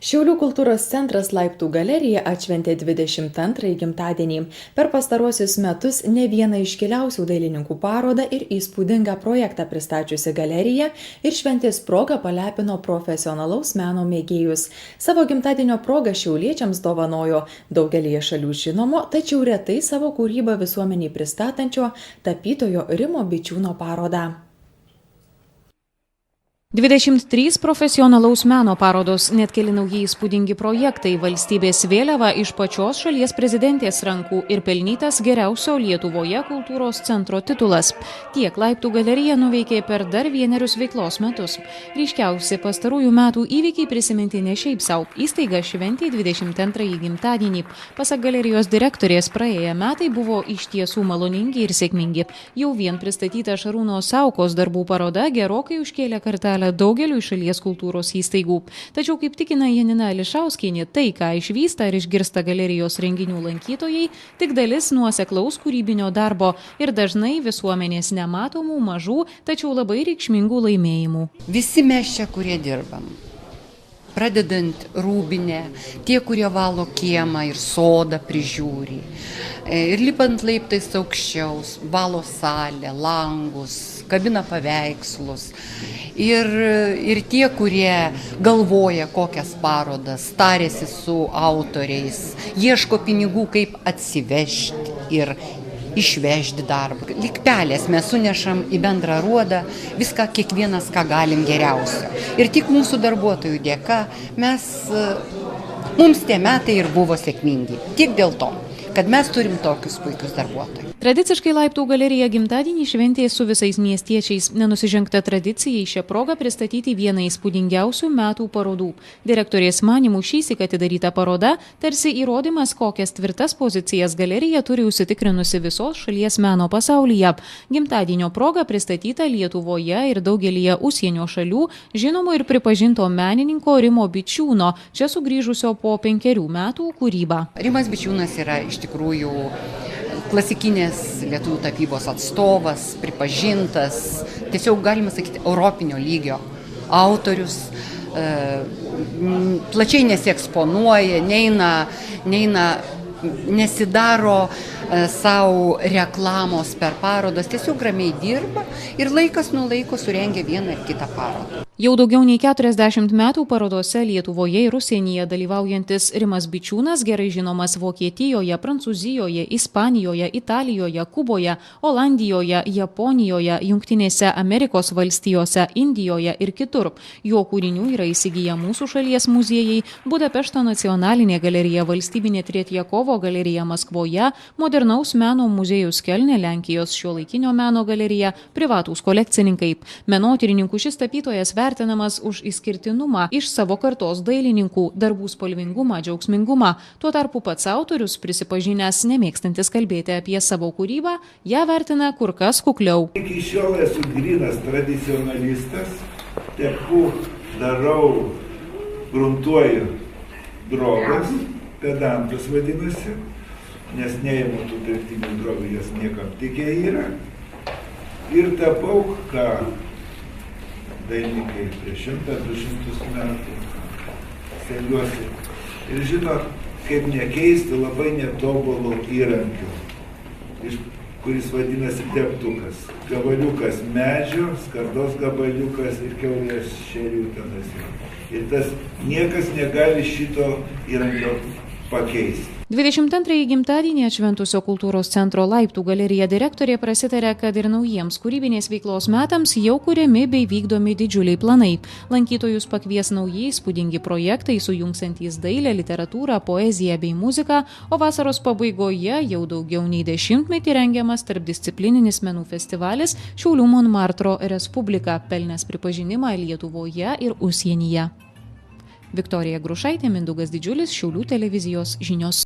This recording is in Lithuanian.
Šiaulių kultūros centras Laiptų galerija atšventė 22-ąjį gimtadienį. Per pastaruosius metus ne vieną iškiliausių dailininkų parodą ir įspūdingą projektą pristačiusi galerija ir šventės proga palepino profesionalaus meno mėgėjus. Savo gimtadienio progą šiauliečiams dovanojo daugelį šalių žinomo, tačiau retai savo kūrybą visuomeniai pristatančio tapytojo Rimo Bičiūno parodą. 23 profesionalaus meno parodos, net keli nauji įspūdingi projektai, valstybės vėliava iš pačios šalies prezidentės rankų ir pelnytas geriausio Lietuvoje kultūros centro titulas. Tiek Laiptų galerija nuveikė per dar vienerius veiklos metus. Ryškiausi pastarųjų metų įvykiai prisiminti ne šiaip sau. Įstaiga šventė 22-ąjį gimtadienį. Pasak galerijos direktorės, praėję metai buvo iš tiesų maloningi ir sėkmingi. Jau vien pristatyta Šarūno Saukos darbų paroda gerokai užkėlė kartelę daugeliu šalies kultūros įstaigų. Tačiau, kaip tikina Janina Ališauskienė, tai, ką išvysta ir išgirsta galerijos renginių lankytojai, tik dalis nuoseklaus kūrybinio darbo ir dažnai visuomenės nematomų, mažų, tačiau labai reikšmingų laimėjimų. Visi mes čia, kurie dirbam. Pradedant rūbinę, tie, kurie valo kiemą ir sodą prižiūri. Ir lipant laiptais aukščiau, valo salę, langus, kabina paveikslus. Ir tie, kurie galvoja kokias parodas, tarėsi su autoriais, ieško pinigų, kaip atsivežti ir išvežti darbą. Lyg pelės mes sunešam į bendrą ruodą viską, kiekvienas, ką galim geriausio. Ir tik mūsų darbuotojų dėka mums tie metai ir buvo sėkmingi. Tik dėl to, kad mes turim tokius puikius darbuotojus. Tradiciškai Laiptų galerija gimtadienį šventė su visais miestiečiais. Nenusižengta tradicijai šią progą pristatyti vieną įspūdingiausių metų parodų. Direktorės manymų šįsyk atidaryta paroda tarsi įrodymas, kokias tvirtas pozicijas galerija turi užsitikrinusi visos šalies meno pasaulyje. Gimtadienio proga pristatyta Lietuvoje ir daugelyje užsienio šalių žinomo ir pripažinto menininko Rimo Bičiūno, čia sugrįžusio po 5 metų kūrybą. Rimas Bičiūnas yra iš tikrųjų klasikinės lietuvių tapybos atstovas, pripažintas, tiesiog galima sakyti, europinio lygio autorius, plačiai nesieksponuoja, nesidaro savo reklamos per parodas, tiesiog ramiai dirba ir laikas nuo laiko surengia vieną ar kitą parodą. Jau daugiau nei 40 metų parodose Lietuvoje ir užsienyje dalyvaujantis Rimas Bičiūnas, gerai žinomas Vokietijoje, Prancūzijoje, Ispanijoje, Italijoje, Kuboje, Olandijoje, Japonijoje, Jungtinėse Amerikos valstijose, Indijoje ir kitur. Jo kūrinių yra įsigiję mūsų šalies muziejai, Budapešto nacionalinė galerija, Valstybinė Tretjakovo galerija Maskvoje, Modernaus meno muziejus Kelne, Lenkijos šiuolaikinio meno galerija, privatūs kolekcininkai. Menotyrininkų šis tapytojas vertinamas už išskirtinumą iš savo kartos dailininkų, darbų spalvingumą, džiaugsmingumą. Tuo tarpu pats autorius, prisipažinęs nemėgstantis kalbėti apie savo kūrybą, ją vertina kur kas kukliau. Iki šiol esu grynas tradicionalistas, tepu, darau, gruntuoju drobes, pedantas vadinasi, nes neimu tų dirbtinių drobių, jas niekam tikė yra. Ir tapau, ką dailininkai prieš 100-200 metų stengiuosi. Ir žinot, kaip nekeisti labai netobulų įrankių, kuris vadinasi teptukas. Gabaliukas medžio, skardos gabaliukas ir kiaulės šerių tenas. Ir tas niekas negali šito įrankio pakeisti. 22-ąjį gimtadienį atšventusio kultūros centro Laiptų galerija direktorė prasitarė, kad ir naujiems kūrybinės veiklos metams jau kuriami bei vykdomi didžiuliai planai. Lankytojus pakvies nauji įspūdingi projektai, sujungsiantys dailę, literatūrą, poeziją bei muziką, o vasaros pabaigoje jau daugiau nei 10-metį rengiamas tarpdisciplininis menų festivalis Šiaulių Monmartro Respublika, pelnęs pripažinimą Lietuvoje ir užsienyje. Viktorija Grušaitė, Mindaugas Didžiulis, Šiaulių televizijos žinios.